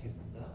하겠습니다.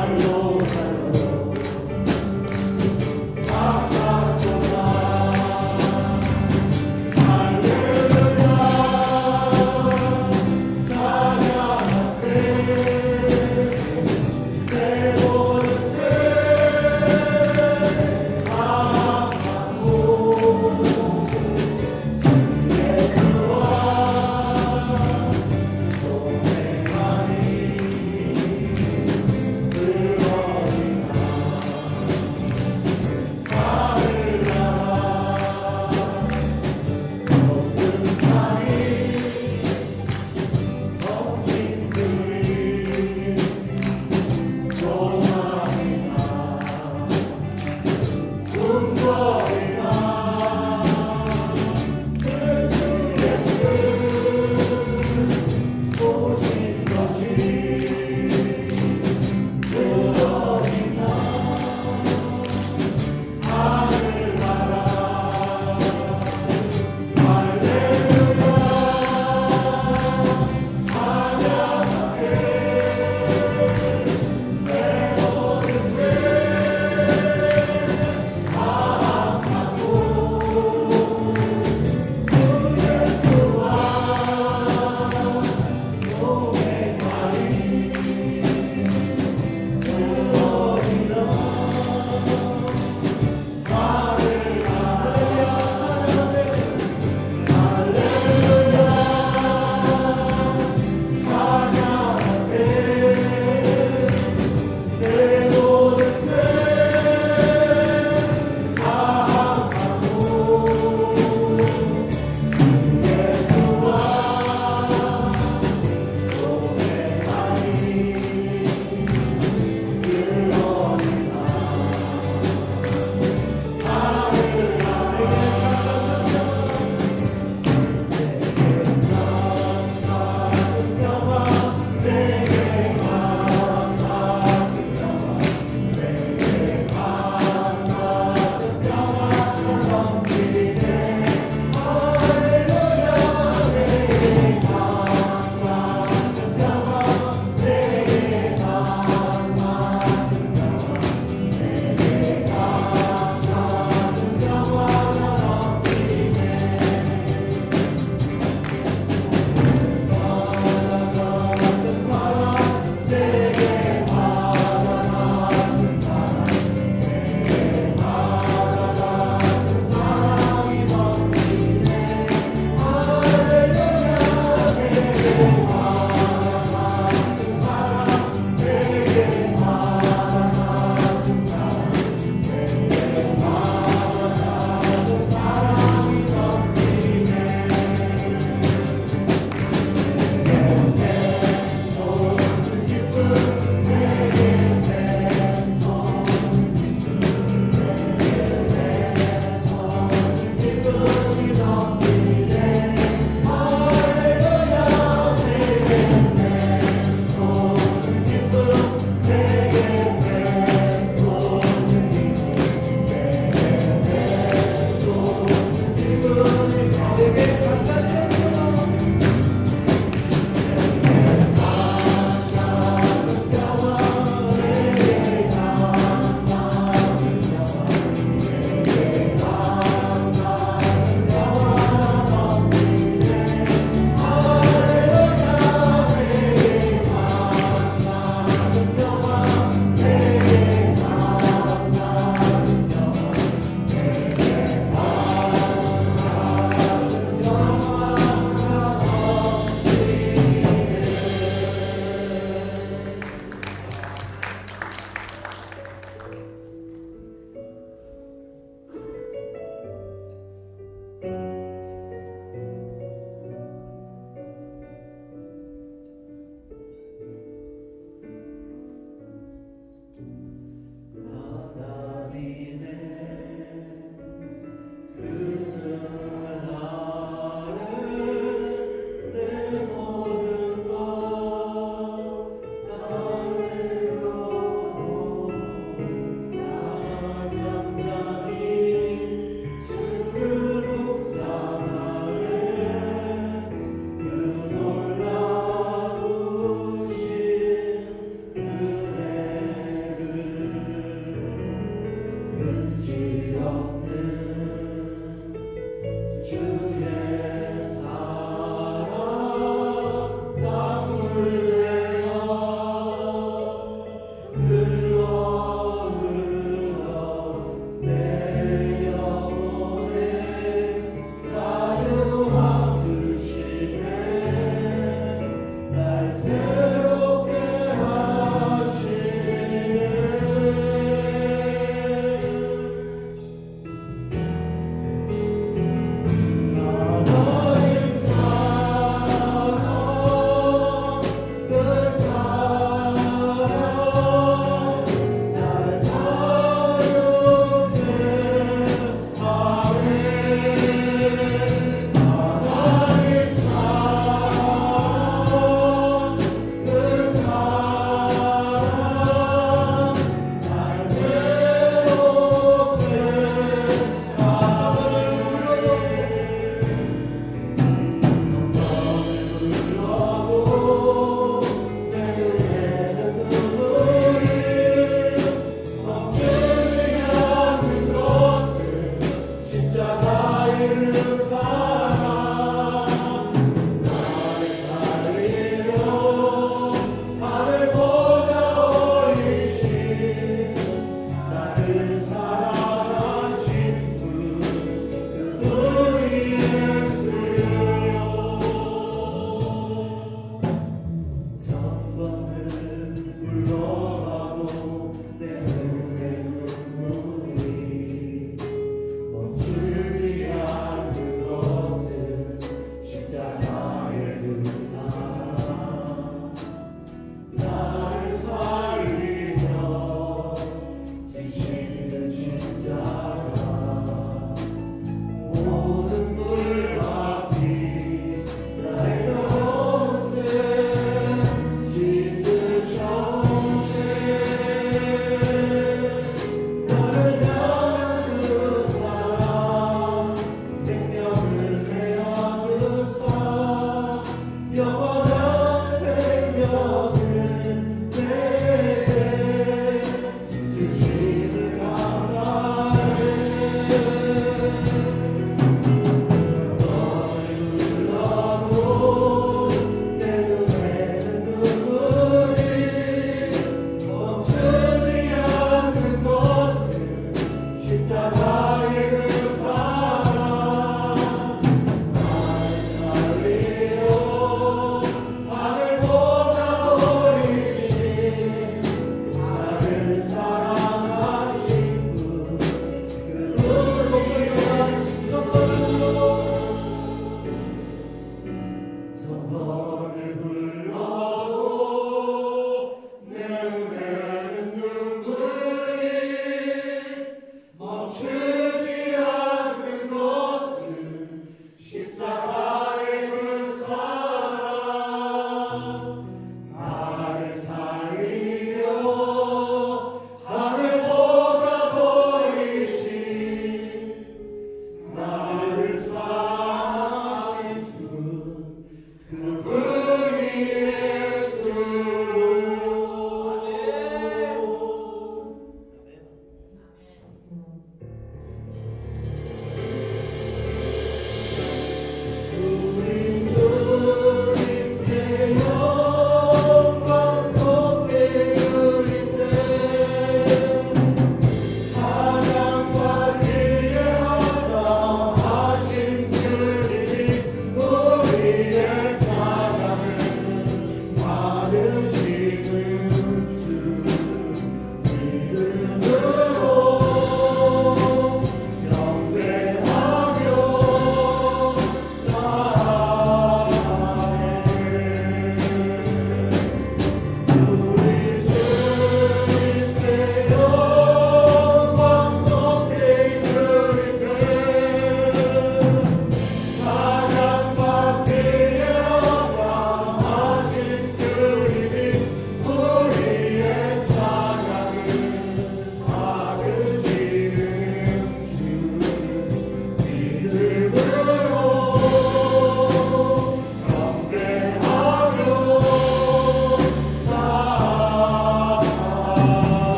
My Lord.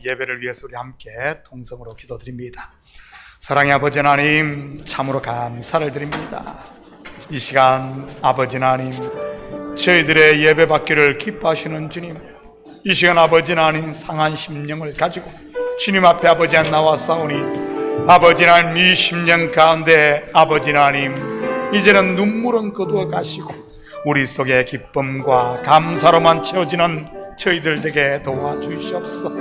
예배를 위해서 우리 함께 통성으로 기도드립니다. 사랑의 아버지 하나님, 참으로 감사를 드립니다. 이 시간 아버지 하나님, 저희들의 예배 받기를 기뻐하시는 주님, 이 시간 아버지 하나님 상한 심령을 가지고 주님 앞에 아버지 안 나왔사오니 아버지 하나님 이 심령 가운데 아버지 하나님 이제는 눈물은 거두어 가시고 우리 속에 기쁨과 감사로만 채워지는 저희들 되게 도와주시옵소서.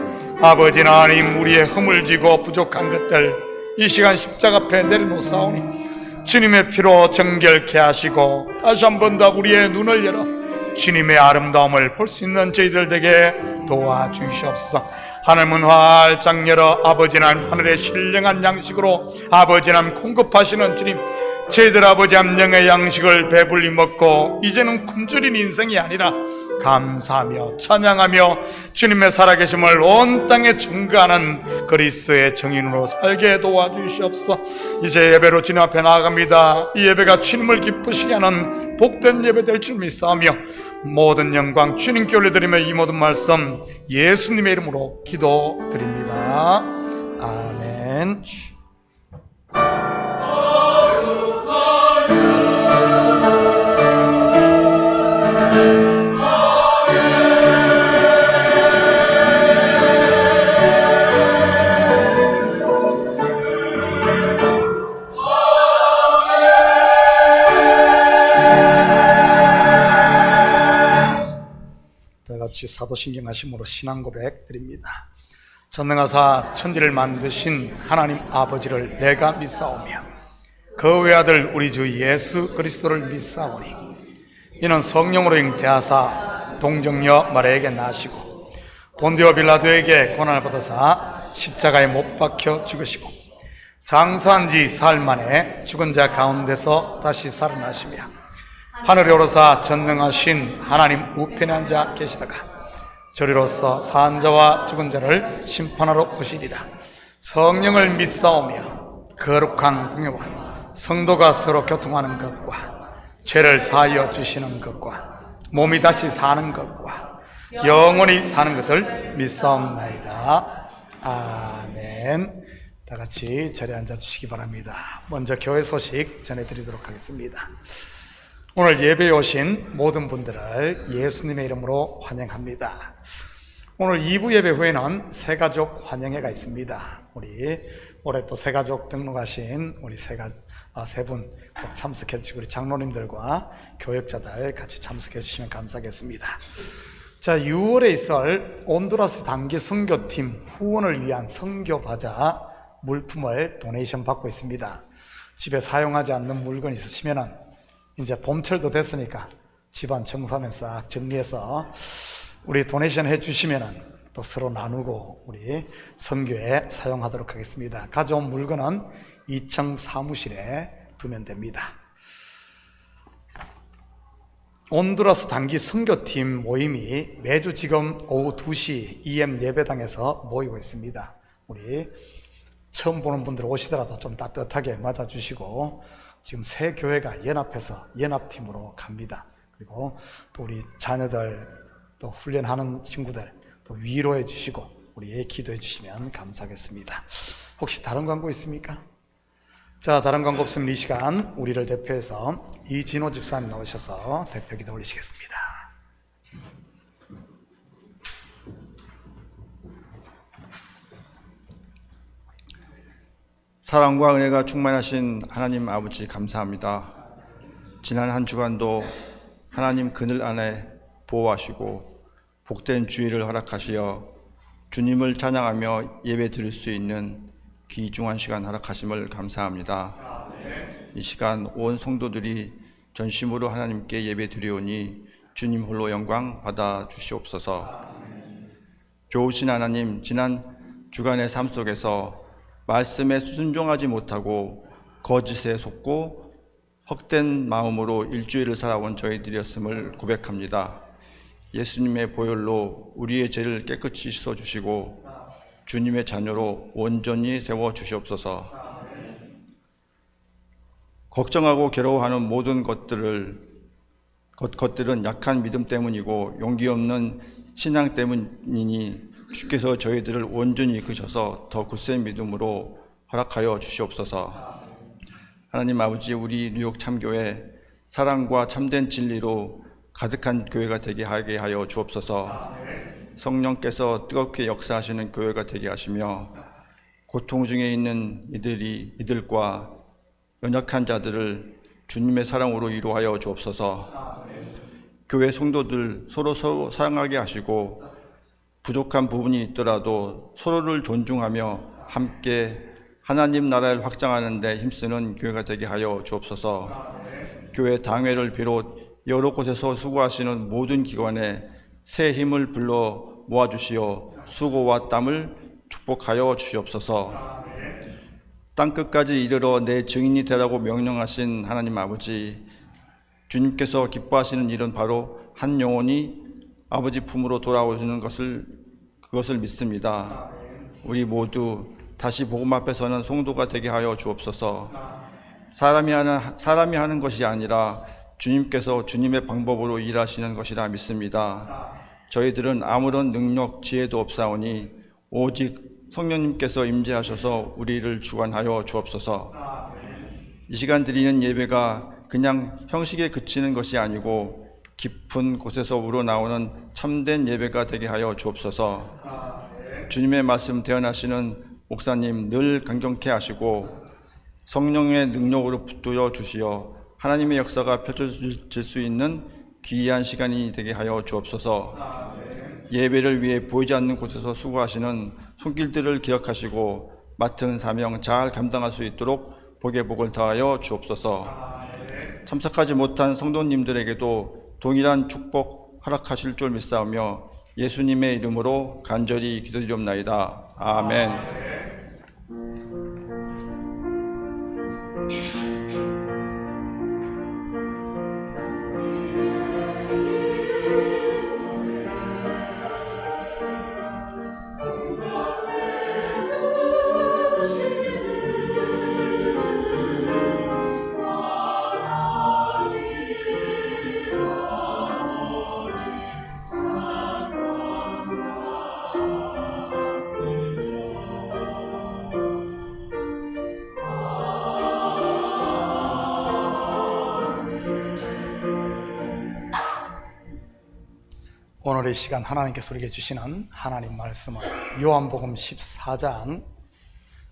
아버지 하나님, 우리의 허물 지고 부족한 것들 이 시간 십자가 앞에 내려놓사오니 주님의 피로 정결케 하시고 다시 한 번 더 우리의 눈을 열어 주님의 아름다움을 볼 수 있는 저희들 되게 도와주시옵소서. 하늘문 활짝 열어 아버지 하나님 하늘의 신령한 양식으로 아버지 하나님 공급하시는 주님, 저희들 아버지 함령의 양식을 배불리 먹고 이제는 굶주린 인생이 아니라 감사하며 찬양하며 주님의 살아계심을 온 땅에 증거하는 그리스도의 증인으로 살게 도와주시옵소서. 이제 예배로 주님 앞에 나아갑니다. 이 예배가 주님을 기쁘시게 하는 복된 예배 될 줄 믿사오며 모든 영광 주님께 올려드리며 이 모든 말씀 예수님의 이름으로 기도드립니다. 아멘. 같이 사도신경 하심으로 신앙 고백 드립니다. 전능하사 천지를 만드신 하나님 아버지를 내가 믿사오며 그 외아들 우리 주 예수 그리스도를 믿사오니 이는 성령으로 잉태하사 동정녀 마리아에게 나시고 본디오 빌라도에게 고난을 받아사 십자가에 못 박혀 죽으시고 장사한 지 사흘 만에 죽은 자 가운데서 다시 살아나시며 하늘에 오르사 전능하신 하나님 우편에 앉아 계시다가 저리로서 산 자와 죽은 자를 심판하러 오시리라. 성령을 믿사오며 거룩한 공예와 성도가 서로 교통하는 것과 죄를 사하여 주시는 것과 몸이 다시 사는 것과 영원히 사는 것을 믿사옵나이다. 아멘. 다 같이 자리에 앉아 주시기 바랍니다. 먼저 교회 소식 전해드리도록 하겠습니다. 오늘 예배에 오신 모든 분들을 예수님의 이름으로 환영합니다. 오늘 2부 예배 후에는 새가족 환영회가 있습니다. 우리 올해 또 새가족 등록하신 우리 세 분 꼭 참석해 주시고 우리 장로님들과 교역자들 같이 참석해 주시면 감사하겠습니다. 자, 6월에 있을 온두라스 단기 선교팀 후원을 위한 선교 바자 물품을 도네이션 받고 있습니다. 집에 사용하지 않는 물건 있으시면은 이제 봄철도 됐으니까 집안 청소하면 싹 정리해서 우리 도네이션 해주시면은 또 서로 나누고 우리 선교에 사용하도록 하겠습니다. 가져온 물건은 2층 사무실에 두면 됩니다. 온두라스 단기 선교팀 모임이 매주 지금 오후 2시 EM 예배당에서 모이고 있습니다. 우리 처음 보는 분들 오시더라도 좀 따뜻하게 맞아주시고 지금 새 교회가 연합해서 연합팀으로 갑니다. 그리고 또 우리 자녀들 또 훈련하는 친구들 또 위로해 주시고 우리 기도해 주시면 감사하겠습니다. 혹시 다른 광고 있습니까? 자, 다른 광고 없으면 이 시간 우리를 대표해서 이진호 집사님 나오셔서 대표 기도 올리시겠습니다. 사랑과 은혜가 충만하신 하나님 아버지 감사합니다. 지난 한 주간도 하나님 그늘 안에 보호하시고 복된 주일을 허락하시어 주님을 찬양하며 예배 드릴 수 있는 귀중한 시간 허락하심을 감사합니다. 이 시간 온 성도들이 전심으로 하나님께 예배 드리오니 주님 홀로 영광 받아 주시옵소서. 좋으신 하나님, 지난 주간의 삶 속에서 말씀에 순종하지 못하고 거짓에 속고 헛된 마음으로 일주일을 살아온 저희들이었음을 고백합니다. 예수님의 보혈로 우리의 죄를 깨끗이 씻어주시고 주님의 자녀로 온전히 세워주시옵소서. 걱정하고 괴로워하는 모든 것들은 약한 믿음 때문이고 용기 없는 신앙 때문이니 주께서 저희들을 온전히 이끄셔서 더 굳센 믿음으로 허락하여 주시옵소서. 하나님 아버지, 우리 뉴욕 참교회 사랑과 참된 진리로 가득한 교회가 되게 하여 주옵소서. 성령께서 뜨겁게 역사하시는 교회가 되게 하시며 고통 중에 있는 이들과 연약한 자들을 주님의 사랑으로 위로하여 주옵소서. 교회 성도들 서로 사랑하게 하시고 부족한 부분이 있더라도 서로를 존중하며 함께 하나님 나라를 확장하는 데 힘쓰는 교회가 되게 하여 주옵소서. 교회 당회를 비롯 여러 곳에서 수고하시는 모든 기관에 새 힘을 불러 모아주시어 수고와 땀을 축복하여 주시옵소서. 땅끝까지 이르러 내 증인이 되라고 명령하신 하나님 아버지, 주님께서 기뻐하시는 일은 바로 한 영혼이 아버지 품으로 돌아오시는 그것을 믿습니다. 우리 모두 다시 복음 앞에 서는 성도가 되게 하여 주옵소서. 사람이 하는 것이 아니라 주님께서 주님의 방법으로 일하시는 것이라 믿습니다. 저희들은 아무런 능력, 지혜도 없사오니 오직 성령님께서 임재하셔서 우리를 주관하여 주옵소서. 이 시간 드리는 예배가 그냥 형식에 그치는 것이 아니고 깊은 곳에서 우러나오는 참된 예배가 되게 하여 주옵소서. 주님의 말씀 대언하시는 목사님 늘 강경케 하시고 성령의 능력으로 붙들어 주시어 하나님의 역사가 펼쳐질 수 있는 귀한 시간이 되게 하여 주옵소서. 예배를 위해 보이지 않는 곳에서 수고하시는 손길들을 기억하시고 맡은 사명 잘 감당할 수 있도록 복의 복을 더하여 주옵소서. 참석하지 못한 성도님들에게도 동일한 축복 허락하실 줄 믿사오며 예수님의 이름으로 간절히 기도드리옵나이다. 아멘. 오늘 이 시간 하나님께서 우리에게 주시는 하나님 말씀은 요한복음 14장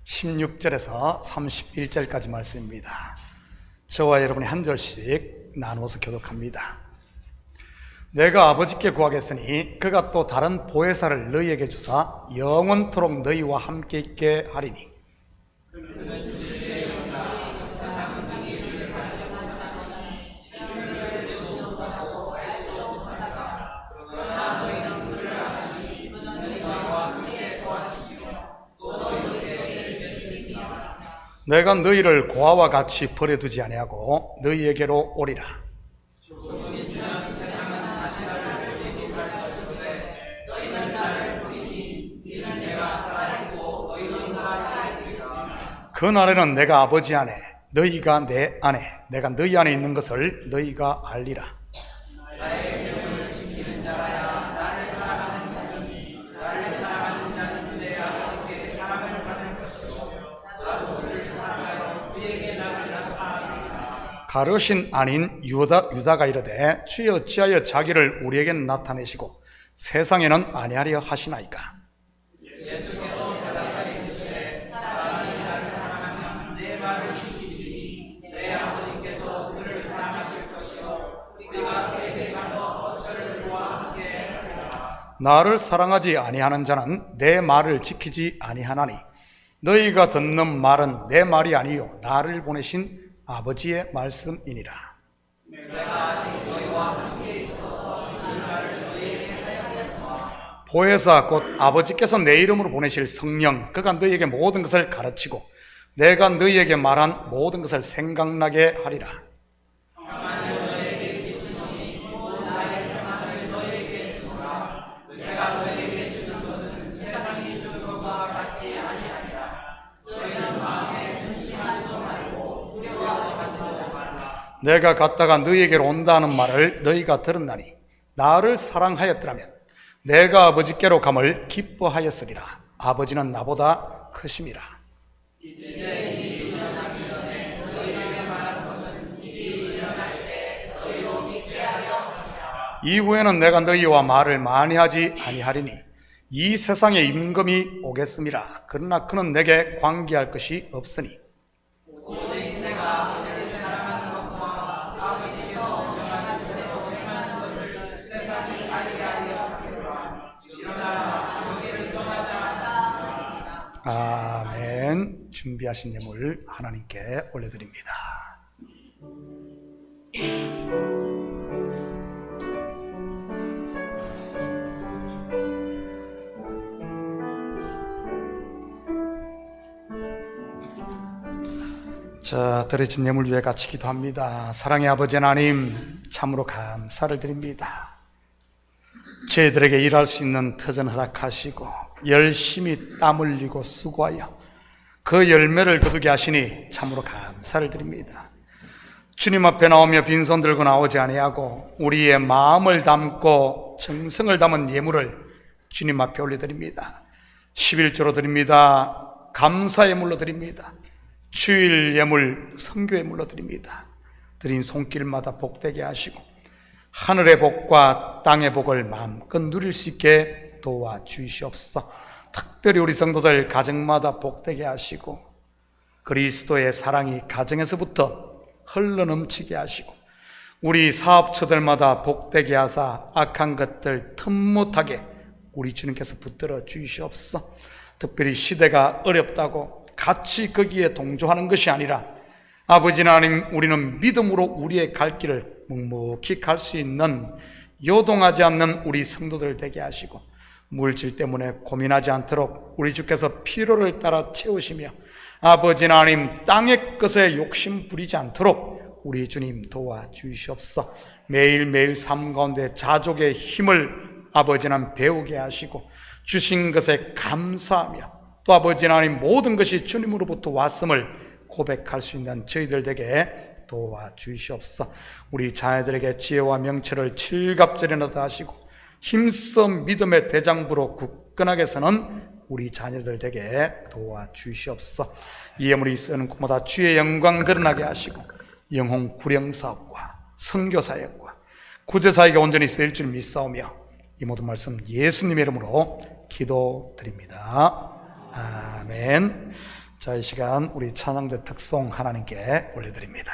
16절에서 31절까지 말씀입니다. 저와 여러분이 한 절씩 나누어서 교독합니다. 내가 아버지께 구하겠으니 그가 또 다른 보혜사를 너희에게 주사 영원토록 너희와 함께 있게 하리니 내가 너희를 고아와 같이 버려두지 아니하고 너희에게로 오리라. 그 날에는 내가 아버지 안에 너희가 내 안에 내가 너희 안에 있는 것을 너희가 알리라. 가르신 아닌 유다가 이르되 주여 어찌하여 자기를 우리에게 나타내시고 세상에는 아니하려 하시나이까. 예수께서 대답하여 이르시되 사람이 나를 사랑하면 내 말을 지키리니 내 아버지께서 그를 사랑하실 것이요 우리가 그에게 가서 어처를 그와 함께 하리라. 나를 사랑하지 아니하는 자는 내 말을 지키지 아니하나니 너희가 듣는 말은 내 말이 아니요 나를 보내신 아버지의 말씀이니라. 내가 아직 너희와 함께 있어서 이 말을 너희에게 하였노라. 보혜사 곧 아버지께서 내 이름으로 보내실 성령 그가 너희에게 모든 것을 가르치고 내가 너희에게 말한 모든 것을 생각나게 하리라. 평안을 너희에게 주시노니 곧 나의 평안을 너희에게 주노라. 내가 너희에게 주는 것은 세상이 주는 것과 같지 아니하니라. 너희는 마음에 근심하지도 말고 내가 갔다가 너희에게로 온다는 말을 너희가 들었나니 나를 사랑하였더라면 내가 아버지께로 감을 기뻐하였으리라. 아버지는 나보다 크심이라. 이후에는 내가 너희와 말을 많이 하지 아니하리니 이 세상에 임금이 오겠음이라. 그러나 그는 내게 관계할 것이 없으니 아멘. 준비하신 예물 하나님께 올려드립니다. 자, 드려진 예물 위에 같이 기도합니다. 사랑의 아버지 하나님, 참으로 감사를 드립니다. 저희들에게 일할 수 있는 터전 허락하시고 열심히 땀 흘리고 수고하여 그 열매를 거두게 하시니 참으로 감사를 드립니다. 주님 앞에 나오며 빈손 들고 나오지 아니하고 우리의 마음을 담고 정성을 담은 예물을 주님 앞에 올려드립니다. 11조로 드립니다. 감사 예물로 드립니다. 주일 예물, 선교 예물로 드립니다. 드린 손길마다 복되게 하시고 하늘의 복과 땅의 복을 마음껏 누릴 수 있게 도와주시옵소서. 특별히 우리 성도들 가정마다 복되게 하시고 그리스도의 사랑이 가정에서부터 흘러넘치게 하시고 우리 사업처들마다 복되게 하사 악한 것들 틈 못하게 우리 주님께서 붙들어 주시옵소서. 특별히 시대가 어렵다고 같이 거기에 동조하는 것이 아니라 아버지 하나님, 우리는 믿음으로 우리의 갈 길을 묵묵히 갈 수 있는 요동하지 않는 우리 성도들 되게 하시고 물질 때문에 고민하지 않도록 우리 주께서 필요를 따라 채우시며 아버지 하나님, 땅의 것에 욕심 부리지 않도록 우리 주님 도와주시옵소서. 매일매일 삶 가운데 자족의 힘을 아버지 하나님 배우게 하시고 주신 것에 감사하며 또 아버지 하나님, 모든 것이 주님으로부터 왔음을 고백할 수 있는 저희들 되게 도와주시옵소서. 우리 자녀들에게 지혜와 명철을 칠갑절에 얻어 하시고 힘써 믿음의 대장부로 굳건하게 서는 우리 자녀들 되게 도와주시옵소서. 이 예물이 쓰는 곳마다 주의 영광 드러나게 하시고 영혼 구령 사업과 선교 사역과 구제 사역에 온전히 쓰일 줄 믿사오며 이 모든 말씀 예수님의 이름으로 기도드립니다. 아멘. 자, 이 시간 우리 찬양대 특송 하나님께 올려드립니다.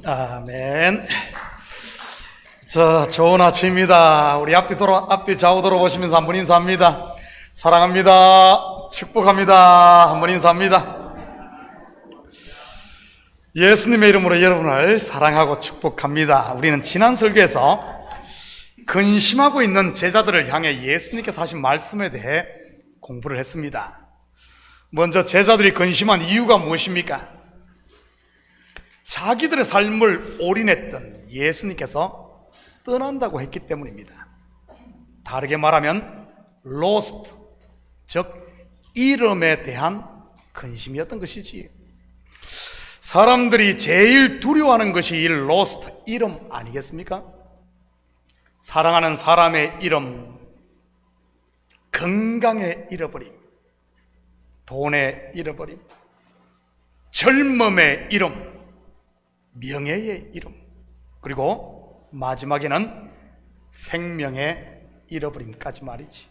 아멘. 자, 좋은 아침입니다. 우리 앞뒤 좌우 돌아보시면서 한번 인사합니다. 사랑합니다. 축복합니다. 한번 인사합니다. 예수님의 이름으로 여러분을 사랑하고 축복합니다. 우리는 지난 설교에서 근심하고 있는 제자들을 향해 예수님께서 하신 말씀에 대해 공부를 했습니다. 먼저 제자들이 근심한 이유가 무엇입니까? 자기들의 삶을 올인했던 예수님께서 떠난다고 했기 때문입니다. 다르게 말하면 lost, 즉 이름에 대한 근심이었던 것이지. 사람들이 제일 두려워하는 것이 이 lost, 이름 아니겠습니까? 사랑하는 사람의 이름, 건강의 잃어버림, 돈의 잃어버림, 젊음의 이름, 명예의 이름, 그리고 마지막에는 생명의 잃어버림까지 말이지.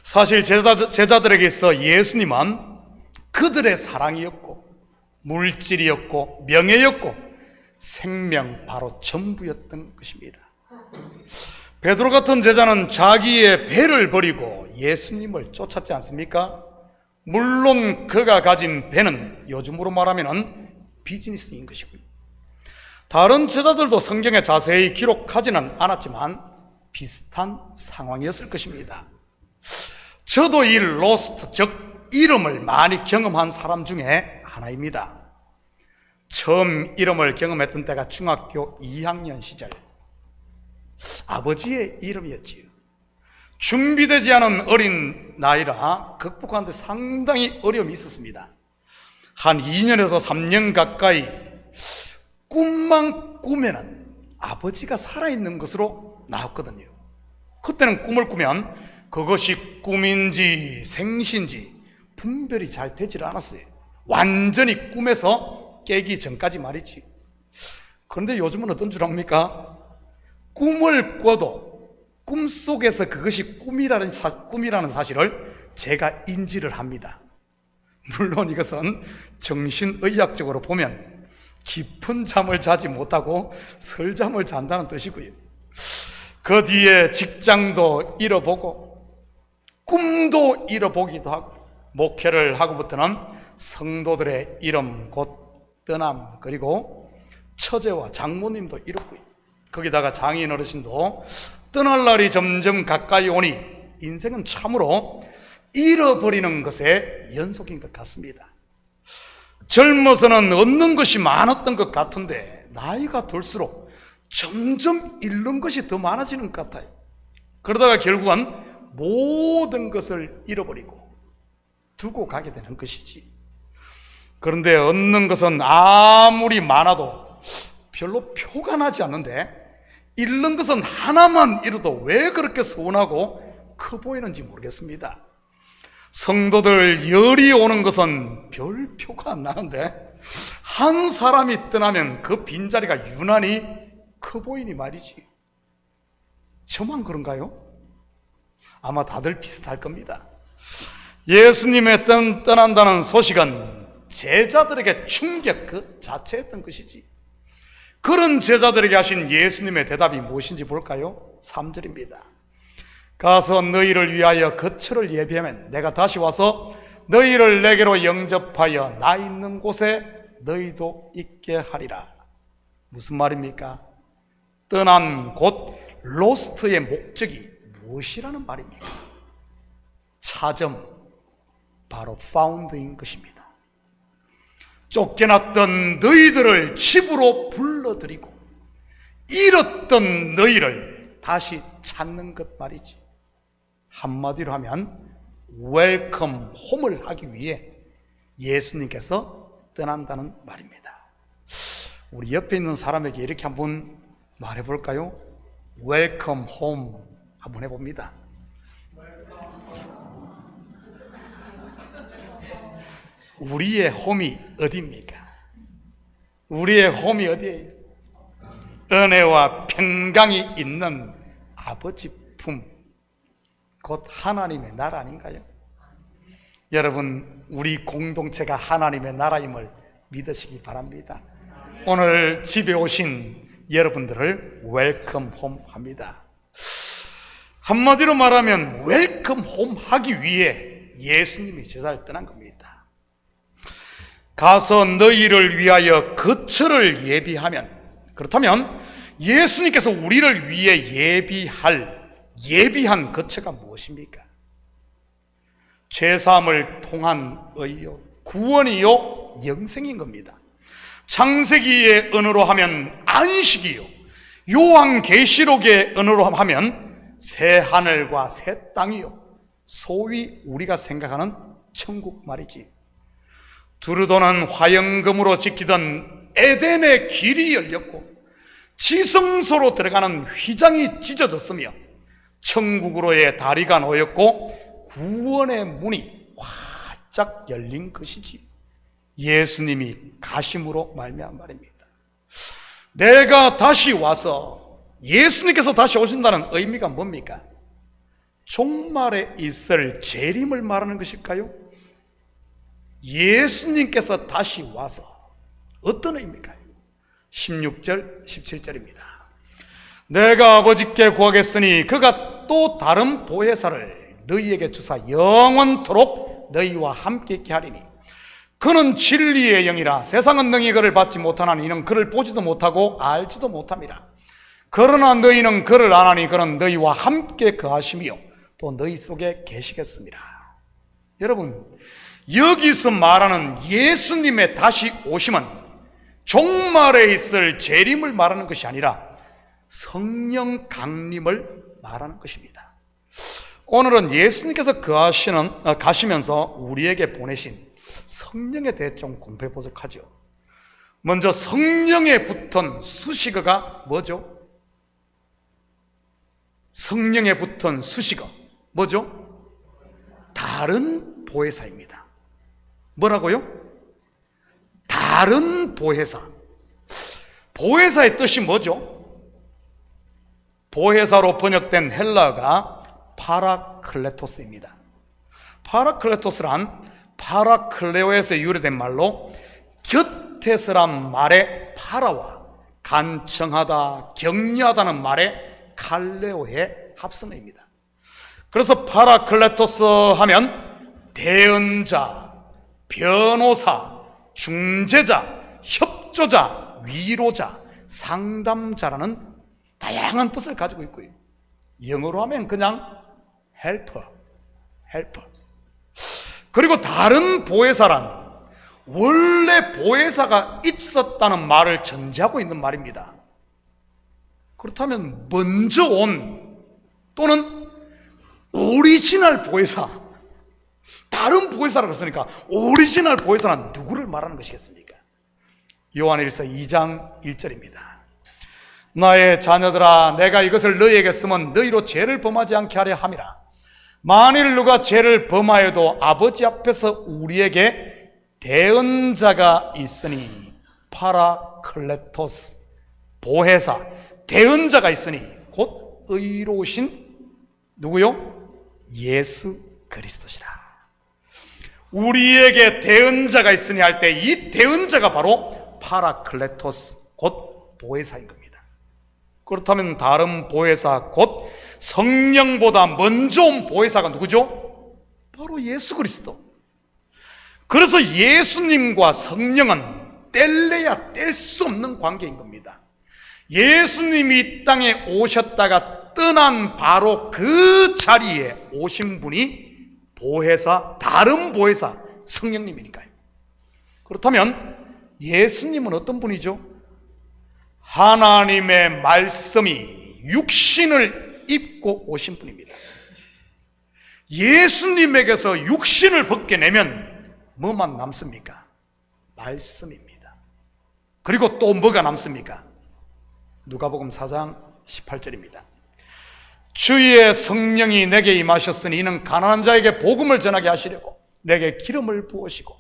사실 제자들에게 있어 예수님은 그들의 사랑이었고 물질이었고 명예였고 생명, 바로 전부였던 것입니다. 베드로 같은 제자는 자기의 배를 버리고 예수님을 쫓았지 않습니까? 물론 그가 가진 배는 요즘으로 말하면 비즈니스인 것이고요. 다른 제자들도 성경에 자세히 기록하지는 않았지만 비슷한 상황이었을 것입니다. 저도 이 로스트, 즉 이름을 많이 경험한 사람 중에 하나입니다. 처음 이름을 경험했던 때가 중학교 2학년 시절, 아버지의 이름이었지요. 준비되지 않은 어린 나이라 극복하는데 상당히 어려움이 있었습니다. 한 2년에서 3년 가까이 꿈만 꾸면은 아버지가 살아있는 것으로 나왔거든요. 그때는 꿈을 꾸면 그것이 꿈인지 생신지 분별이 잘 되질 않았어요. 완전히 꿈에서 깨기 전까지 말이지. 그런데 요즘은 어떤 줄 압니까? 꿈을 꿔도 꿈속에서 그것이 꿈이라는 사실을 제가 인지를 합니다. 물론 이것은 정신의학적으로 보면 깊은 잠을 자지 못하고 설잠을 잔다는 뜻이고요. 그 뒤에 직장도 잃어보고 꿈도 잃어보기도 하고, 목회를 하고부터는 성도들의 이름, 곧 떠남, 그리고 처제와 장모님도 잃었고요. 거기다가 장인 어르신도 떠날 날이 점점 가까이 오니 인생은 참으로 잃어버리는 것의 연속인 것 같습니다. 젊어서는 얻는 것이 많았던 것 같은데 나이가 들수록 점점 잃는 것이 더 많아지는 것 같아요. 그러다가 결국은 모든 것을 잃어버리고 두고 가게 되는 것이지. 그런데 얻는 것은 아무리 많아도 별로 표가 나지 않는데 잃는 것은 하나만 잃어도 왜 그렇게 서운하고 커 보이는지 모르겠습니다. 성도들 열이 오는 것은 별 표가 안 나는데 한 사람이 떠나면 그 빈자리가 유난히 커 보이니 말이지. 저만 그런가요? 아마 다들 비슷할 겁니다. 예수님의 떠난다는 소식은 제자들에게 충격 그 자체였던 것이지. 그런 제자들에게 하신 예수님의 대답이 무엇인지 볼까요? 3절입니다. 가서 너희를 위하여 거처를 예비하면 내가 다시 와서 너희를 내게로 영접하여 나 있는 곳에 너희도 있게 하리라. 무슨 말입니까? 떠난 곳 로스트의 목적이 무엇이라는 말입니까? 차점, 바로 found인 것입니다. 쫓겨났던 너희들을 집으로 불러들이고 잃었던 너희를 다시 찾는 것 말이지. 한마디로 하면 웰컴 홈을 하기 위해 예수님께서 떠난다는 말입니다. 우리 옆에 있는 사람에게 이렇게 한번 말해볼까요? 웰컴 홈 한번 해봅니다. 우리의 홈이 어디입니까? 우리의 홈이 어디예요? 은혜와 평강이 있는 아버지 품, 곧 하나님의 나라 아닌가요? 여러분, 우리 공동체가 하나님의 나라임을 믿으시기 바랍니다. 오늘 집에 오신 여러분들을 웰컴 홈 합니다. 한마디로 말하면 웰컴 홈 하기 위해 예수님이 제자를 떠난 겁니다. 가서 너희를 위하여 거처를 예비하면, 그렇다면 예수님께서 우리를 위해 예비한 거처가 무엇입니까? 죄사함을 통한 의요, 구원이요, 영생인 겁니다. 창세기의 언어로 하면 안식이요, 요한계시록의 언어로 하면 새 하늘과 새 땅이요, 소위 우리가 생각하는 천국 말이지. 두루도는 화영금으로 지키던 에덴의 길이 열렸고 지성소로 들어가는 휘장이 찢어졌으며 천국으로의 다리가 놓였고 구원의 문이 활짝 열린 것이지. 예수님이 가심으로 말미암은 말입니다. 내가 다시 와서, 예수님께서 다시 오신다는 의미가 뭡니까? 종말에 있을 재림을 말하는 것일까요? 예수님께서 다시 와서 어떤 의미일까요? 16절 17절입니다. 내가 아버지께 구하겠으니 그가 또 다른 보혜사를 너희에게 주사 영원토록 너희와 함께 있게 하리니 그는 진리의 영이라 세상은 능히 그를 받지 못하나니 이는 그를 보지도 못하고 알지도 못함이라. 그러나 너희는 그를 아나니 그는 너희와 함께 거하시며 또 너희 속에 계시겠습니다. 여러분, 여기서 말하는 예수님의 다시 오심은 종말에 있을 재림을 말하는 것이 아니라 성령 강림을 말하는 것입니다. 오늘은 예수님께서 가시면서 우리에게 보내신 성령에 대해 좀 공부해 보도록 하죠. 먼저 성령에 붙은 수식어가 뭐죠? 성령에 붙은 수식어 뭐죠? 다른 보혜사입니다. 뭐라고요? 다른 보혜사. 보혜사의 뜻이 뭐죠? 보혜사로 번역된 헬라어가 파라클레토스입니다. 파라클레토스란 파라클레오에서 유래된 말로 곁에서란 말의 파라와 간청하다, 격려하다는 말의 칼레오의 합성어입니다. 그래서 파라클레토스 하면 대언자, 변호사, 중재자, 협조자, 위로자, 상담자라는 다양한 뜻을 가지고 있고요. 영어로 하면 그냥 helper. 그리고 다른 보혜사란 원래 보혜사가 있었다는 말을 전제하고 있는 말입니다. 그렇다면 먼저 온 또는 오리지널 보혜사, 다른 보혜사라고 했으니까 오리지널 보혜사는 누구를 말하는 것이겠습니까? 요한일서 2장 1절입니다. 나의 자녀들아, 내가 이것을 너희에게 쓰면 너희로 죄를 범하지 않게 하려 함이라. 만일 누가 죄를 범하여도 아버지 앞에서 우리에게 대언자가 있으니, 파라클레토스, 보혜사, 대언자가 있으니 곧 의로우신 누구요? 예수 그리스도시라. 우리에게 대언자가 있으니 할 때 이 대언자가 바로 파라클레토스, 곧 보혜사인 겁니다. 그렇다면 다른 보혜사, 곧 성령보다 먼저 온 보혜사가 누구죠? 바로 예수 그리스도. 그래서 예수님과 성령은 뗄래야 뗄 수 없는 관계인 겁니다. 예수님이 이 땅에 오셨다가 떠난 바로 그 자리에 오신 분이 보혜사, 다른 보혜사, 성령님이니까요. 그렇다면 예수님은 어떤 분이죠? 하나님의 말씀이 육신을 입고 오신 분입니다. 예수님에게서 육신을 벗겨내면 뭐만 남습니까? 말씀입니다. 그리고 또 뭐가 남습니까? 누가복음 4장 18절입니다. 주의 성령이 내게 임하셨으니 이는 가난한 자에게 복음을 전하게 하시려고 내게 기름을 부으시고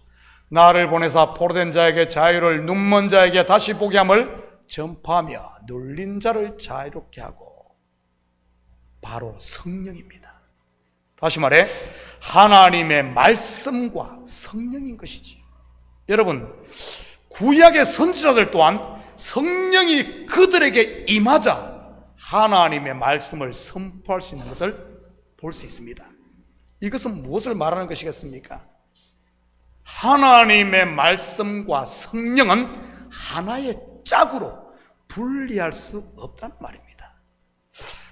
나를 보내사 포로된 자에게 자유를, 눈먼 자에게 다시 보게 함을 전파하며 눌린 자를 자유롭게 하고. 바로 성령입니다. 다시 말해 하나님의 말씀과 성령인 것이지. 여러분, 구약의 선지자들 또한 성령이 그들에게 임하자 하나님의 말씀을 선포할 수 있는 것을 볼 수 있습니다. 이것은 무엇을 말하는 것이겠습니까? 하나님의 말씀과 성령은 하나의 짝으로 분리할 수 없다는 말입니다.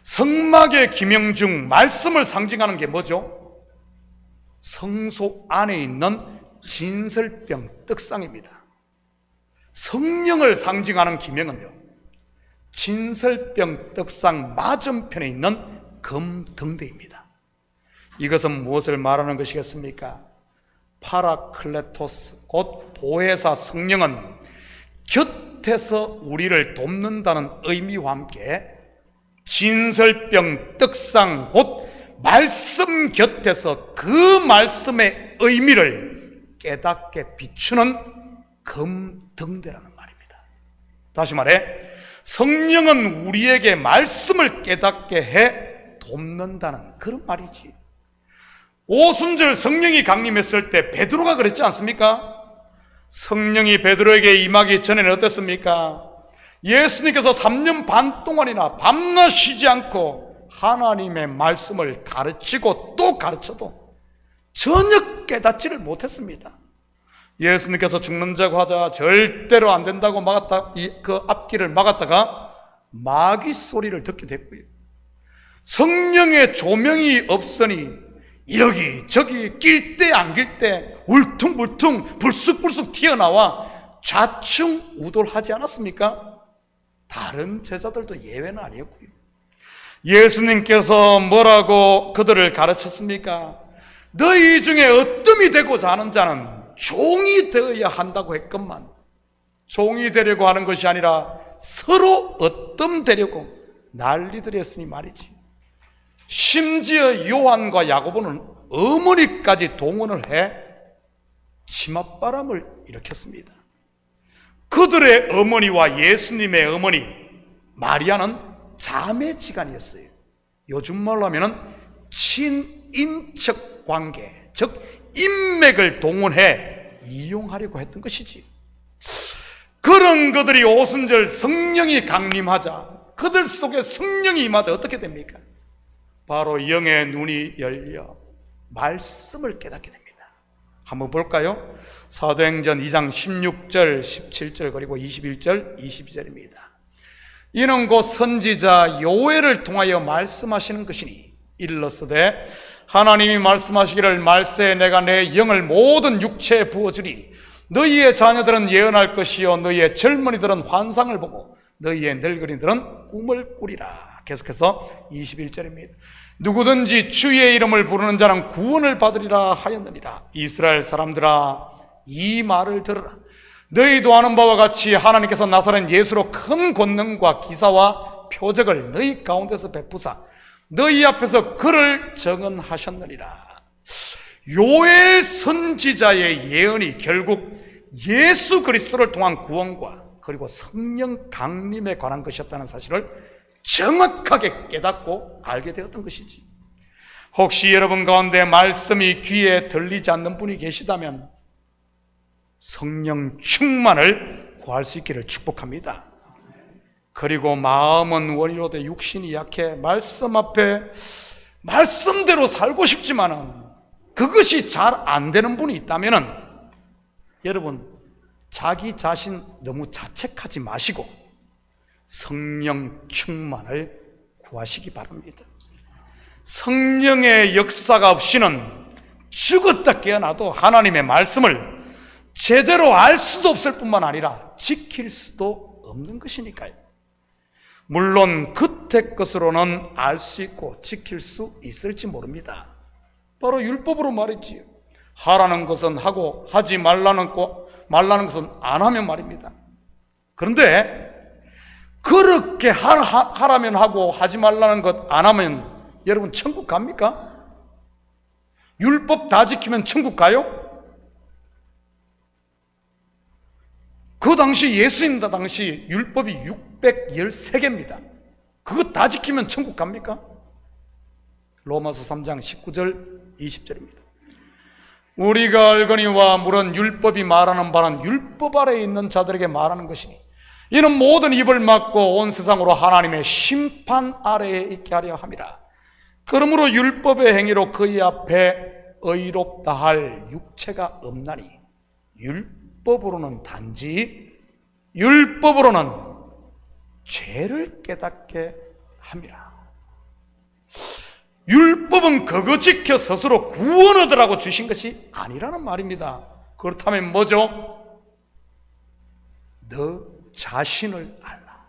성막의 기명 중 말씀을 상징하는 게 뭐죠? 성소 안에 있는 진설병 떡상입니다. 성령을 상징하는 기명은요, 진설병 떡상 맞은편에 있는 금등대입니다. 이것은 무엇을 말하는 것이겠습니까? 파라클레토스, 곧 보혜사 성령은 곁에서 우리를 돕는다는 의미와 함께 진설병 떡상, 곧 말씀 곁에서 그 말씀의 의미를 깨닫게 비추는 금등대라는 말입니다. 다시 말해, 성령은 우리에게 말씀을 깨닫게 해 돕는다는 그런 말이지. 오순절 성령이 강림했을 때 베드로가 그랬지 않습니까? 성령이 베드로에게 임하기 전에는 어땠습니까? 예수님께서 3년 반 동안이나 밤낮 쉬지 않고 하나님의 말씀을 가르치고 또 가르쳐도 전혀 깨닫지를 못했습니다. 예수님께서 죽는다고 하자 절대로 안 된다고 그 앞길을 막았다가 마귀 소리를 듣게 됐고요. 성령의 조명이 없으니 여기저기 낄 때 안 낄 때 울퉁불퉁 불쑥불쑥 튀어나와 좌충우돌하지 않았습니까? 다른 제자들도 예외는 아니었고요. 예수님께서 뭐라고 그들을 가르쳤습니까? 너희 중에 어뜸이 되고자 하는 자는 종이 되어야 한다고 했건만, 종이 되려고 하는 것이 아니라 서로 어뜸 되려고 난리들이 했으니 말이지. 심지어 요한과 야고보는 어머니까지 동원을 해 치맛바람을 일으켰습니다. 그들의 어머니와 예수님의 어머니 마리아는 자매지간이었어요. 요즘 말로 하면 친인척 관계, 즉 인맥을 동원해 이용하려고 했던 것이지. 그런 그들이 오순절 성령이 강림하자, 그들 속에 성령이 임하자 어떻게 됩니까? 바로 영의 눈이 열려 말씀을 깨닫게 됩니다. 한번 볼까요? 사도행전 2장 16절, 17절 그리고 21절, 22절입니다. 이는 곧 선지자 요엘을 통하여 말씀하시는 것이니 일러스되 하나님이 말씀하시기를 말세에 내가 내 영을 모든 육체에 부어주리니 너희의 자녀들은 예언할 것이요 너희의 젊은이들은 환상을 보고 너희의 늙은이들은 꿈을 꾸리라. 계속해서 21절입니다. 누구든지 주의 이름을 부르는 자는 구원을 받으리라 하였느니라. 이스라엘 사람들아 이 말을 들으라. 너희도 아는 바와 같이 하나님께서 나사렛 예수로 큰 권능과 기사와 표적을 너희 가운데서 베푸사 너희 앞에서 그를 정언하셨느니라. 요엘 선지자의 예언이 결국 예수 그리스도를 통한 구원과 그리고 성령 강림에 관한 것이었다는 사실을 정확하게 깨닫고 알게 되었던 것이지. 혹시 여러분 가운데 말씀이 귀에 들리지 않는 분이 계시다면 성령 충만을 구할 수 있기를 축복합니다. 그리고 마음은 원이로되 육신이 약해 말씀 앞에 말씀대로 살고 싶지만은 그것이 잘 안 되는 분이 있다면은 여러분 자기 자신 너무 자책하지 마시고 성령 충만을 구하시기 바랍니다. 성령의 역사가 없이는 죽었다 깨어나도 하나님의 말씀을 제대로 알 수도 없을 뿐만 아니라 지킬 수도 없는 것이니까요. 물론 그때 것으로는 알 수 있고 지킬 수 있을지 모릅니다. 바로 율법으로 말했지요. 하라는 것은 하고 하지 말라는 것은 안 하면 말입니다. 그런데 그렇게 하라면 하고 하지 말라는 것 안 하면 여러분 천국 갑니까? 율법 다 지키면 천국 가요? 그 당시 예수님 당시 율법이 613개입니다. 그거 다 지키면 천국 갑니까? 로마서 3장 19절 20절입니다. 우리가 알거니와 물은 율법이 말하는 바는 율법 아래에 있는 자들에게 말하는 것이니 이는 모든 입을 막고 온 세상으로 하나님의 심판 아래에 있게 하려 함이라. 그러므로 율법의 행위로 그의 앞에 의롭다 할 육체가 없나니 율법으로는 단지 율법으로는 죄를 깨닫게 함이라. 율법은 그거 지켜 스스로 구원 얻으라고 주신 것이 아니라는 말입니다. 그렇다면 뭐죠? 너 자신을 알라.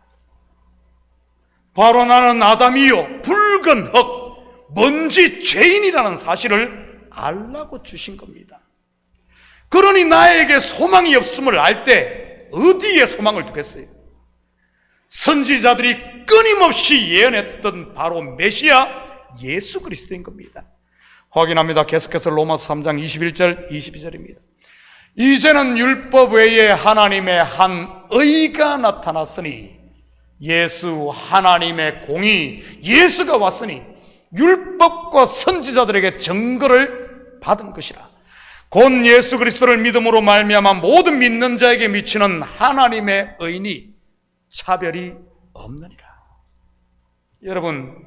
바로 나는 아담이요 붉은 흙 먼지 죄인이라는 사실을 알라고 주신 겁니다. 그러니 나에게 소망이 없음을 알 때 어디에 소망을 두겠어요? 선지자들이 끊임없이 예언했던 바로 메시아 예수 그리스도인 겁니다. 확인합니다. 계속해서 로마서 3장 21절 22절입니다. 이제는 율법 외에 하나님의 한 의가 나타났으니 예수 하나님의 공의 예수가 왔으니 율법과 선지자들에게 증거를 받은 것이라. 곧 예수 그리스도를 믿음으로 말미암아 모든 믿는 자에게 미치는 하나님의 의니 차별이 없느니라. 여러분,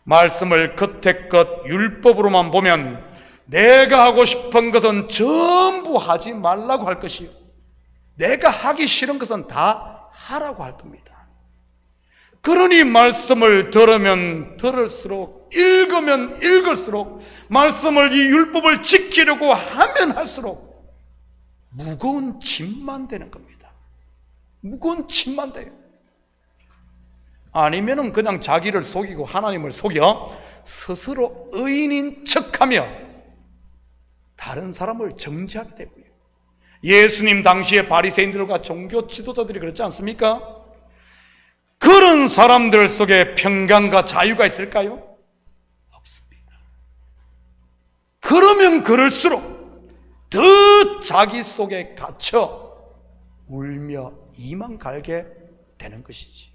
말씀을 겉에껏 율법으로만 보면 내가 하고 싶은 것은 전부 하지 말라고 할 것이요, 내가 하기 싫은 것은 다 하라고 할 겁니다. 그러니 말씀을 들으면 들을수록, 읽으면 읽을수록, 말씀을 이 율법을 지키려고 하면 할수록 무거운 짐만 되는 겁니다. 무거운 짐만 돼요. 아니면은 그냥 자기를 속이고 하나님을 속여 스스로 의인인 척하며 다른 사람을 정죄하게 되고요. 예수님 당시의 바리새인들과 종교 지도자들이 그렇지 않습니까? 그런 사람들 속에 평강과 자유가 있을까요? 없습니다. 그러면 그럴수록 더 자기 속에 갇혀 울며 이만 갈게 되는 것이지.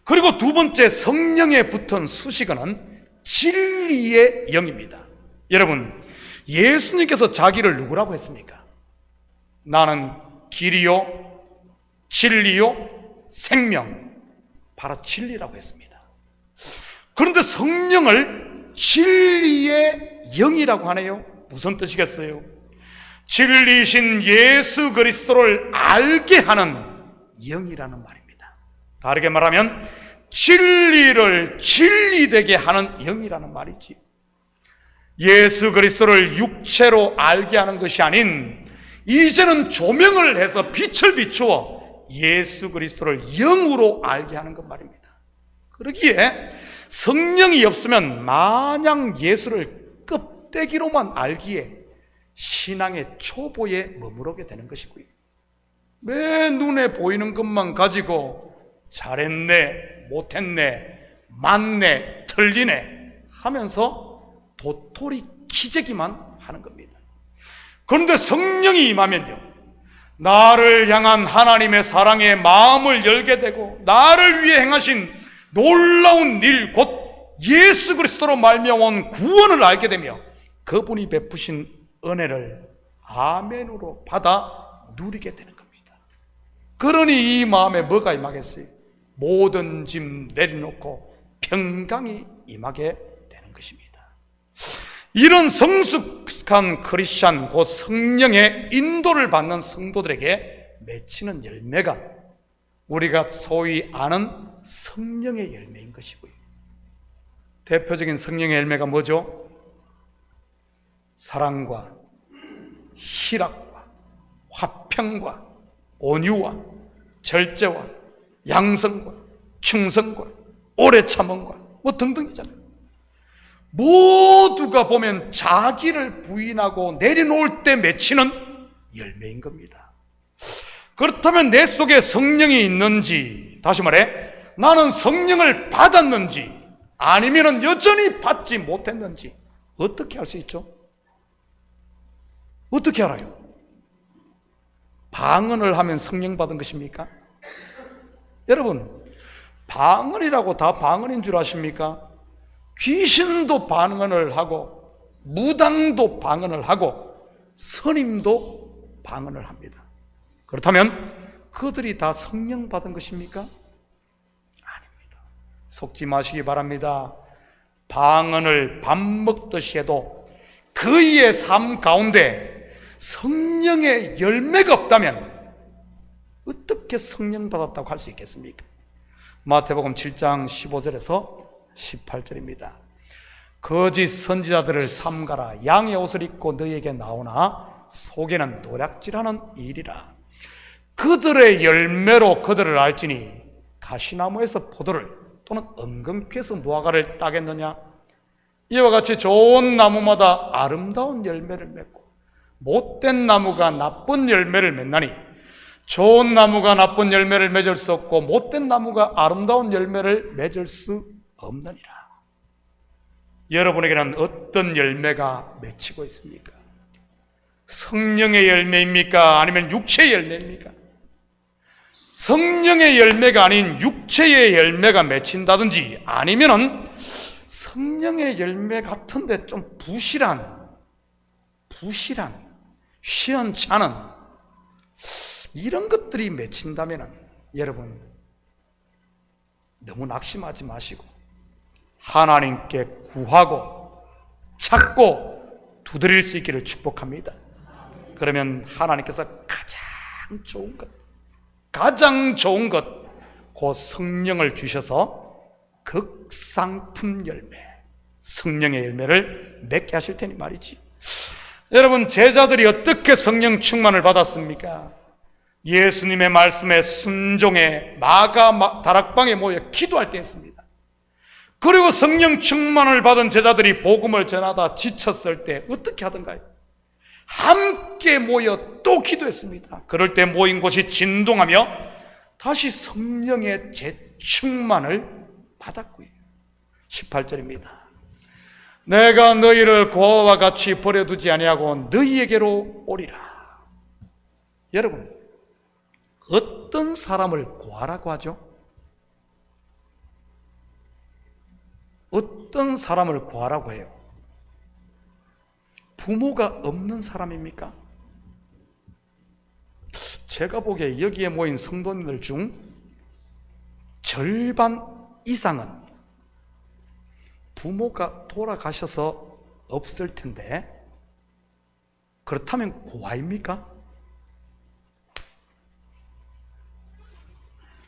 그리고 두 번째, 성령에 붙은 수식어는 진리의 영입니다. 여러분, 예수님께서 자기를 누구라고 했습니까? 나는 길이요 진리요 생명, 바로 진리라고 했습니다. 그런데 성령을 진리의 영이라고 하네요. 무슨 뜻이겠어요? 진리이신 예수 그리스도를 알게 하는 영이라는 말입니다. 다르게 말하면 진리를 진리되게 하는 영이라는 말이지. 예수 그리스도를 육체로 알게 하는 것이 아닌, 이제는 조명을 해서 빛을 비추어 예수 그리스도를 영으로 알게 하는 것 말입니다. 그러기에 성령이 없으면 마냥 예수를 껍데기로만 알기에 신앙의 초보에 머무르게 되는 것이고요. 매 눈에 보이는 것만 가지고 잘했네, 못했네, 맞네, 틀리네 하면서 도토리 키재기만 하는 겁니다. 그런데 성령이 임하면요, 나를 향한 하나님의 사랑에 마음을 열게 되고 나를 위해 행하신 놀라운 일, 곧 예수 그리스도로 말미암은 구원을 알게 되며 그분이 베푸신 은혜를 아멘으로 받아 누리게 되는 겁니다. 그러니 이 마음에 뭐가 임하겠어요? 모든 짐 내려놓고 평강이 임하게 되는 것입니다. 이런 성숙한 크리스찬, 곧 성령의 인도를 받는 성도들에게 맺히는 열매가 우리가 소위 아는 성령의 열매인 것이고요. 대표적인 성령의 열매가 뭐죠? 사랑과 희락과 화평과 온유와 절제와 양성과 충성과 오래 참음과 뭐 등등이잖아요. 모두가 보면 자기를 부인하고 내려놓을 때 맺히는 열매인 겁니다. 그렇다면 내 속에 성령이 있는지, 다시 말해 나는 성령을 받았는지 아니면 여전히 받지 못했는지 어떻게 알 수 있죠? 어떻게 알아요? 방언을 하면 성령 받은 것입니까? 여러분, 방언이라고 다 방언인 줄 아십니까? 귀신도 방언을 하고 무당도 방언을 하고 선임도 방언을 합니다. 그렇다면 그들이 다 성령 받은 것입니까? 아닙니다. 속지 마시기 바랍니다. 방언을 밥 먹듯이 해도 그의 삶 가운데 성령의 열매가 없다면 어떻게 성령 받았다고 할 수 있겠습니까? 마태복음 7장 15절에서 18절입니다. 거짓 선지자들을 삼가라. 양의 옷을 입고 너희에게 나오나 속에는 노략질하는 일이라. 그들의 열매로 그들을 알지니 가시나무에서 포도를 또는 엉겅퀴에서 무화과를 따겠느냐? 이와 같이 좋은 나무마다 아름다운 열매를 맺고 못된 나무가 나쁜 열매를 맺나니 좋은 나무가 나쁜 열매를 맺을 수 없고 못된 나무가 아름다운 열매를 맺을 수 없느니라. 여러분에게는 어떤 열매가 맺히고 있습니까? 성령의 열매입니까? 아니면 육체의 열매입니까? 성령의 열매가 아닌 육체의 열매가 맺힌다든지 아니면은 성령의 열매 같은데 좀 부실한 시원찮은 이런 것들이 맺힌다면은 여러분 너무 낙심하지 마시고 하나님께 구하고 찾고 두드릴 수 있기를 축복합니다. 그러면 하나님께서 가장 좋은 것, 그 성령을 주셔서 극상품 열매, 성령의 열매를 맺게 하실 테니 말이지. 여러분, 제자들이 어떻게 성령 충만을 받았습니까? 예수님의 말씀에 순종해 마가 다락방에 모여 기도할 때 했습니다. 그리고 성령 충만을 받은 제자들이 복음을 전하다 지쳤을 때 어떻게 하던가요? 함께 모여 또 기도했습니다. 그럴 때 모인 곳이 진동하며 다시 성령의 재충만을 받았고요. 18절입니다. 내가 너희를 고아와 같이 버려두지 아니하고 너희에게로 오리라. 여러분, 어떤 사람을 고아라고 하죠? 어떤 사람을 고아라고 해요? 부모가 없는 사람입니까? 제가 보기에 여기에 모인 성도님들 중 절반 이상은 부모가 돌아가셔서 없을 텐데 그렇다면 고아입니까?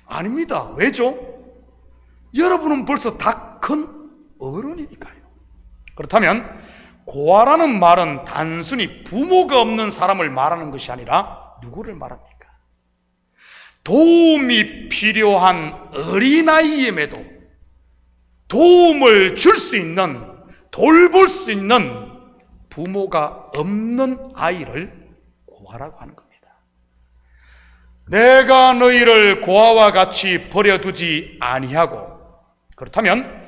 아닙니다. 왜죠? 여러분은 벌써 다 큰 어른이니까요. 그렇다면 고아라는 말은 단순히 부모가 없는 사람을 말하는 것이 아니라 누구를 말합니까? 도움이 필요한 어린아이임에도 도움을 줄 수 있는, 돌볼 수 있는 부모가 없는 아이를 고아라고 하는 겁니다. 내가 너희를 고아와 같이 버려두지 아니하고, 그렇다면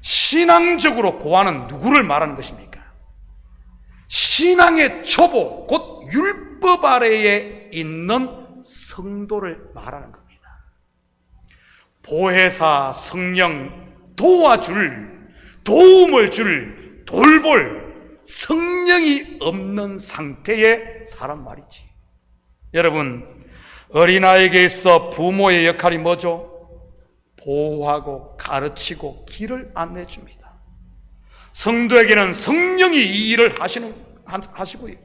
신앙적으로 고아는 누구를 말하는 것입니까? 신앙의 초보, 곧 율법 아래에 있는 성도를 말하는 겁니다. 보혜사, 성령, 도와줄, 도움을 줄, 돌볼 성령이 없는 상태의 사람 말이지. 여러분, 어린아이에게 있어 부모의 역할이 뭐죠? 보호하고 가르치고 길을 안내줍니다. 성도에게는 성령이 이 일을 하시고요.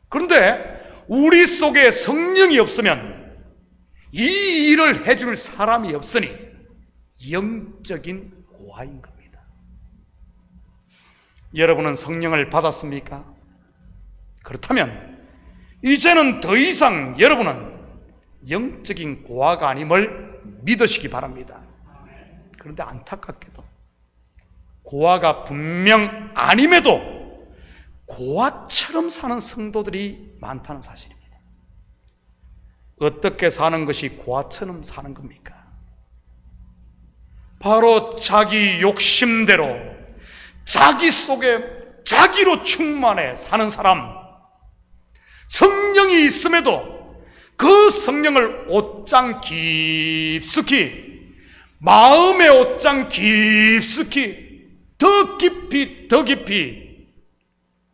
그런데 우리 속에 성령이 없으면 이 일을 해줄 사람이 없으니 영적인 고아인 겁니다. 여러분은 성령을 받았습니까? 그렇다면 이제는 더 이상 여러분은 영적인 고아가 아님을 믿으시기 바랍니다. 그런데 안타깝게도 고아가 분명 아님에도 고아처럼 사는 성도들이 많다는 사실입니다. 어떻게 사는 것이 고아처럼 사는 겁니까? 바로 자기 욕심대로 자기 속에 자기로 충만해 사는 사람, 성령이 있음에도 그 성령을 옷장 깊숙이, 마음의 옷장 깊숙이 더 깊이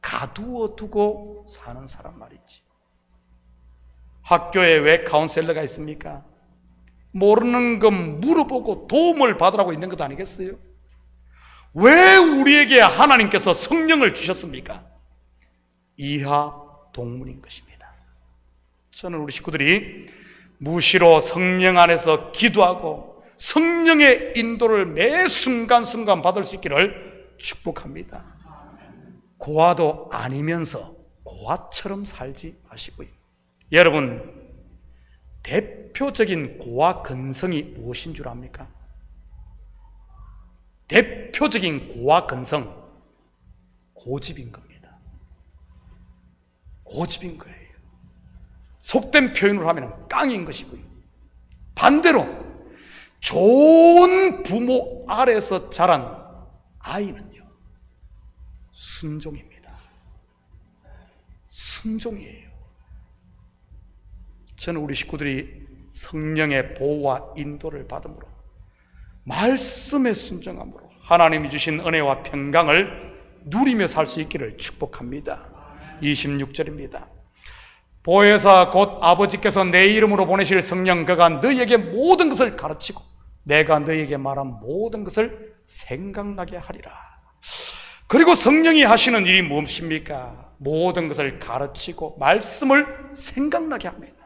가두어 두고 사는 사람 말이지. 학교에 왜 카운셀러가 있습니까? 모르는 것 물어보고 도움을 받으라고 있는 것 아니겠어요? 왜 우리에게 하나님께서 성령을 주셨습니까? 이하 동문인 것입니다. 저는 우리 식구들이 무시로 성령 안에서 기도하고 성령의 인도를 매 순간순간 받을 수 있기를 축복합니다. 고아도 아니면서 고아처럼 살지 마시고요. 여러분, 대표적인 고아 근성이 무엇인 줄 압니까? 대표적인 고아 근성, 고집인 겁니다. 고집인 거예요. 속된 표현으로 하면 깡인 것이고요. 반대로 좋은 부모 아래에서 자란 아이는요, 순종입니다. 순종이에요. 저는 우리 식구들이 성령의 보호와 인도를 받음으로, 말씀에 순종함으로 하나님이 주신 은혜와 평강을 누리며 살 수 있기를 축복합니다. 26절입니다. 보혜사 곧 아버지께서 내 이름으로 보내실 성령 그가 너희에게 모든 것을 가르치고 내가 너희에게 말한 모든 것을 생각나게 하리라. 그리고 성령이 하시는 일이 무엇입니까? 모든 것을 가르치고 말씀을 생각나게 합니다.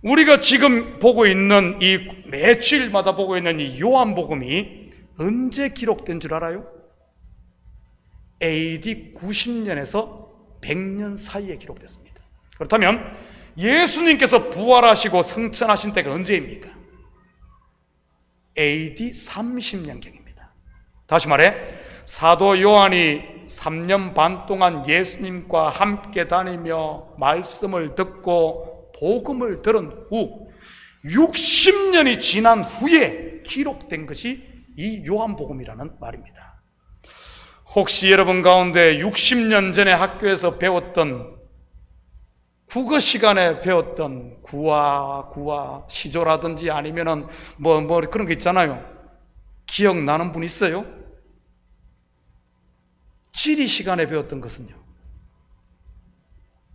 우리가 지금 보고 있는 매주일마다 보고 있는 이 요한복음이 언제 기록된 줄 알아요? AD 90년에서 100년 사이에 기록됐습니다. 그렇다면 예수님께서 부활하시고 승천하신 때가 언제입니까? AD 30년경입니다. 다시 말해 사도 요한이 3년 반 동안 예수님과 함께 다니며 말씀을 듣고 복음을 들은 후 60년이 지난 후에 기록된 것이 이 요한복음이라는 말입니다. 혹시 여러분 가운데 60년 전에 학교에서 배웠던 국어 시간에 배웠던 구와 시조라든지 아니면은 뭐 그런 거 있잖아요. 기억나는 분 있어요? 지리 시간에 배웠던 것은요?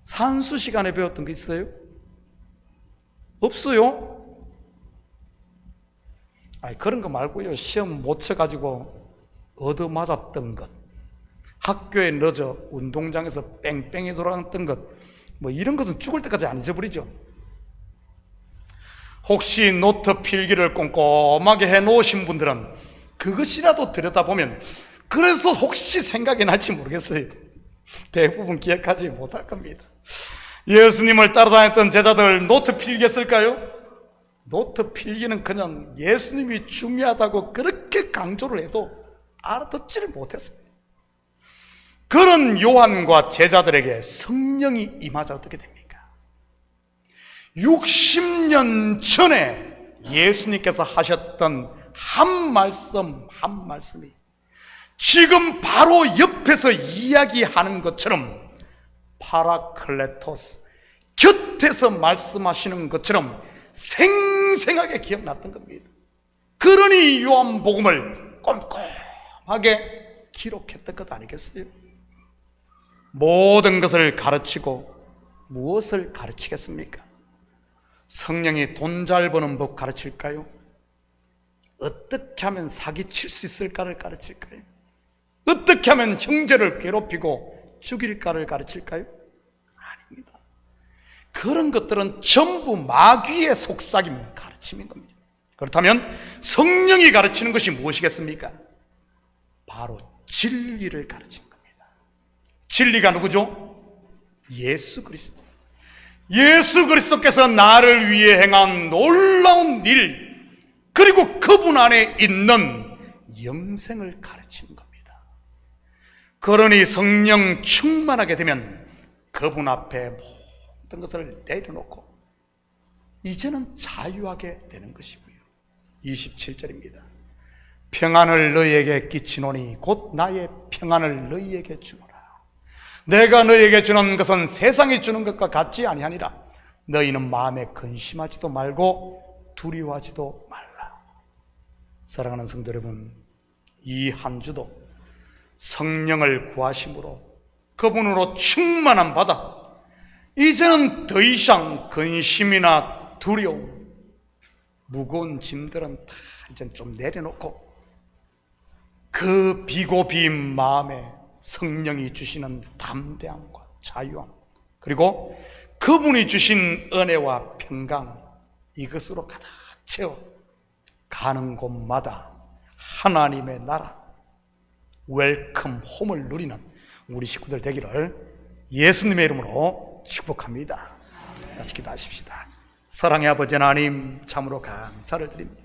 산수 시간에 배웠던 거 있어요? 없어요? 아니, 그런 거 말고요. 시험 못 쳐가지고 얻어맞았던 것, 학교에 늦어 운동장에서 뺑뺑이 돌아갔던 것, 뭐 이런 것은 죽을 때까지 안 잊어버리죠. 혹시 노트 필기를 꼼꼼하게 해놓으신 분들은 그것이라도 들여다보면 그래서 혹시 생각이 날지 모르겠어요. 대부분 기억하지 못할 겁니다. 예수님을 따라다녔던 제자들 노트 필기했을까요? 노트 필기는 그냥 예수님이 중요하다고 그렇게 강조를 해도 알아듣지를 못했습니다. 그런 요한과 제자들에게 성령이 임하자 어떻게 됩니까? 60년 전에 예수님께서 하셨던 한 말씀이 지금 바로 옆에서 이야기하는 것처럼 파라클레토스, 곁에서 말씀하시는 것처럼 생생하게 기억났던 겁니다. 그러니 요한복음을 꼼꼼하게 기록했던 것 아니겠어요? 모든 것을 가르치고 무엇을 가르치겠습니까? 성령이 돈 잘 버는 법 가르칠까요? 어떻게 하면 사기칠 수 있을까를 가르칠까요? 어떻게 하면 형제를 괴롭히고 죽일까를 가르칠까요? 아닙니다. 그런 것들은 전부 마귀의 속삭임 가르침인 겁니다. 그렇다면 성령이 가르치는 것이 무엇이겠습니까? 바로 진리를 가르치는 겁니다. 진리가 누구죠? 예수 그리스도. 예수 그리스도께서 나를 위해 행한 놀라운 일, 그리고 그분 안에 있는 영생을 가르치는 겁니다. 그러니 성령 충만하게 되면 그분 앞에 모든 것을 내려놓고 이제는 자유하게 되는 것이고요. 27절입니다. 평안을 너희에게 끼치노니 곧 나의 평안을 너희에게 주노라. 내가 너희에게 주는 것은 세상이 주는 것과 같지 아니하니라. 너희는 마음에 근심하지도 말고 두려워하지도 말라. 사랑하는 성도 여러분, 이 한 주도 성령을 구하심으로 그분으로 충만함 받아 이제는 더 이상 근심이나 두려움, 무거운 짐들은 다 이제 좀 내려놓고 그 비고 빈 마음에 성령이 주시는 담대함과 자유함, 그리고 그분이 주신 은혜와 평강, 이것으로 가득 채워 가는 곳마다 하나님의 나라, 웰컴 홈을 누리는 우리 식구들 되기를 예수님의 이름으로 축복합니다. 같이 기도하십시다. 사랑의 아버지 하나님, 참으로 감사를 드립니다.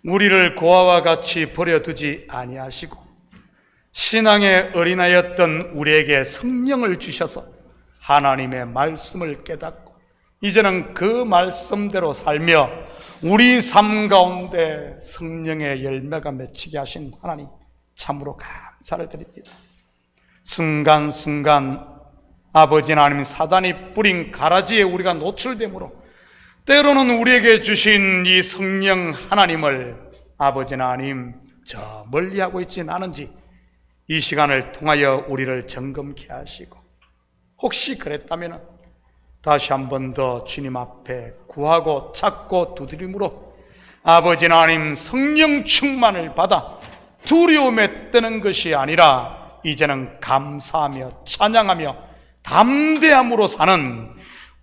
우리를 고아와 같이 버려두지 아니하시고 신앙의 어린아이였던 우리에게 성령을 주셔서 하나님의 말씀을 깨닫고 이제는 그 말씀대로 살며 우리 삶 가운데 성령의 열매가 맺히게 하신 하나님, 참으로 감사를 드립니다. 순간순간 아버지 하나님, 사단이 뿌린 가라지에 우리가 노출되므로 때로는 우리에게 주신 이 성령 하나님을 아버지 하나님 저 멀리하고 있지는 않은지 이 시간을 통하여 우리를 점검케 하시고, 혹시 그랬다면 다시 한 번 더 주님 앞에 구하고 찾고 두드림으로 아버지 하나님 성령 충만을 받아 두려움에 뜨는 것이 아니라 이제는 감사하며 찬양하며 담대함으로 사는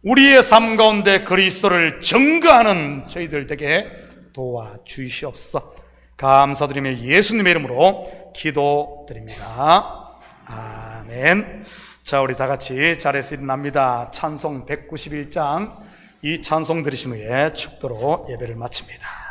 우리의 삶 가운데 그리스도를 증거하는 저희들 되게 도와주시옵소서. 감사드리며 예수님의 이름으로 기도드립니다. 아멘. 자, 우리 다 같이 자리에서 일어납니다. 찬송 191장, 이 찬송 들으신 후에 축도로 예배를 마칩니다.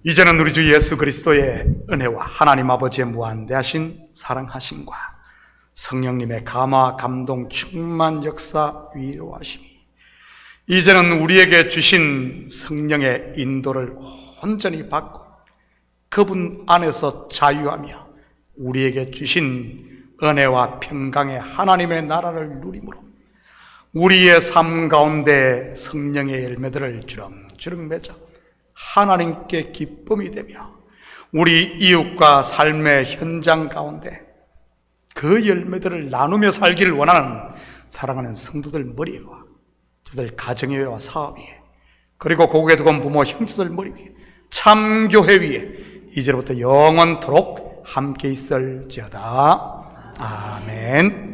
이제는 우리 주 예수 그리스도의 은혜와 하나님 아버지의 무한대하신 사랑하심과 성령님의 감화, 감동, 충만 역사, 위로하심이 이제는 우리에게 주신 성령의 인도를 온전히 받고 그분 안에서 자유하며 우리에게 주신 은혜와 평강의 하나님의 나라를 누림으로 우리의 삶 가운데 성령의 열매들을 주렁주렁 맺어 하나님께 기쁨이 되며 우리 이웃과 삶의 현장 가운데 그 열매들을 나누며 살기를 원하는 사랑하는 성도들 머리 위와 저들 가정 위와 사업 위에 그리고 고국에 두건 부모 형제들 머리 위에 참교회 위에 이제로부터 영원토록 함께 있을지어다. 아멘.